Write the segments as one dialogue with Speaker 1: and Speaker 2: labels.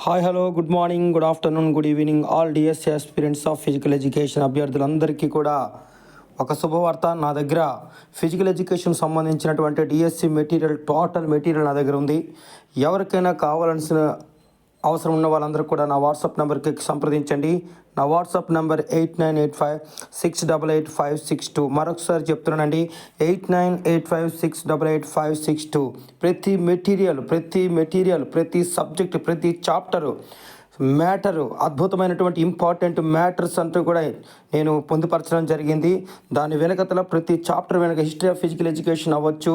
Speaker 1: Hi hello good morning good afternoon good evening all DSC aspirants of physical education అభ్యర్థులందరికీ కూడా ఒక శుభవార్త. నా దగ్గర ఫిజికల్ ఎడ్యుకేషన్ సంబంధించినటువంటి డిఎస్సి మెటీరియల్ టోటల్ మెటీరియల్ నా దగ్గర ఉంది. ఎవరికైనా కావాల్సిన అవసరం ఉన్న వాళ్ళందరూ కూడా నా వాట్సాప్ నెంబర్కి సంప్రదించండి. నా వాట్సాప్ నెంబర్ 8985688562. మరొకసారి చెప్తున్నానండి, 8985688562. ప్రతి మెటీరియల్ ప్రతి సబ్జెక్ట్ ప్రతి చాప్టరు మ్యాటరు అద్భుతమైనటువంటి ఇంపార్టెంట్ మ్యాటర్స్ అంటూ కూడా నేను పొందుపరచడం జరిగింది. దాని వెనకతల ప్రతి చాప్టర్ వెనక హిస్టరీ ఆఫ్ ఫిజికల్ ఎడ్యుకేషన్ అవ్వచ్చు,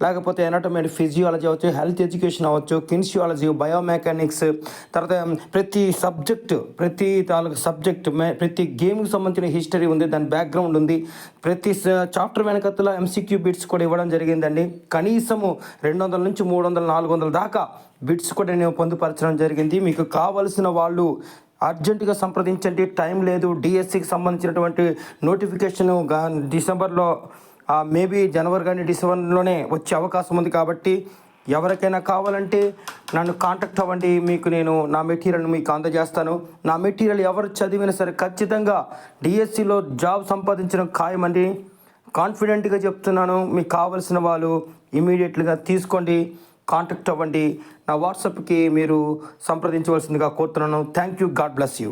Speaker 1: లేకపోతే ఎనాటమీ అండ్ ఫిజియాలజీ అవ్వచ్చు, హెల్త్ ఎడ్యుకేషన్ అవ్వచ్చు, కిన్సియాలజీ, బయోమెకానిక్స్, తర్వాత ప్రతి సబ్జెక్టు ప్రతి గేమ్కి సంబంధించిన హిస్టరీ ఉంది, దాని బ్యాక్గ్రౌండ్ ఉంది. ప్రతి చాప్టర్ వెనకతల ఎంసీక్యూ బిట్స్ కూడా ఇవ్వడం జరిగిందండి. కనీసము 200 నుంచి 300 400 దాకా బిట్స్ కూడా నేను పొందుపరచడం జరిగింది. మీకు కావలసిన వాళ్ళు అర్జెంటుగా సంప్రదించండి, టైం లేదు. డిఎస్సికి సంబంధించినటువంటి నోటిఫికేషన్ డిసెంబర్లో మేబీ జనవరి కానీ డిసెంబర్లోనే వచ్చే అవకాశం ఉంది. కాబట్టి ఎవరికైనా కావాలంటే నన్ను కాంటాక్ట్ అవ్వండి. మీకు నేను నా మెటీరియల్ని మీకు అందజేస్తాను. నా మెటీరియల్ ఎవరు చదివినా సరే ఖచ్చితంగా డిఎస్సిలో జాబ్ సంపాదించడం ఖాయమండి. కాన్ఫిడెంట్గా చెప్తున్నాను. మీకు కావలసిన వాళ్ళు ఇమీడియట్గా తీసుకోండి, కాంటాక్ట్ అవ్వండి. నా వాట్సాప్కి మీరు సంప్రదించవలసిందిగా కోరుతున్నాను. Thank you. God bless you.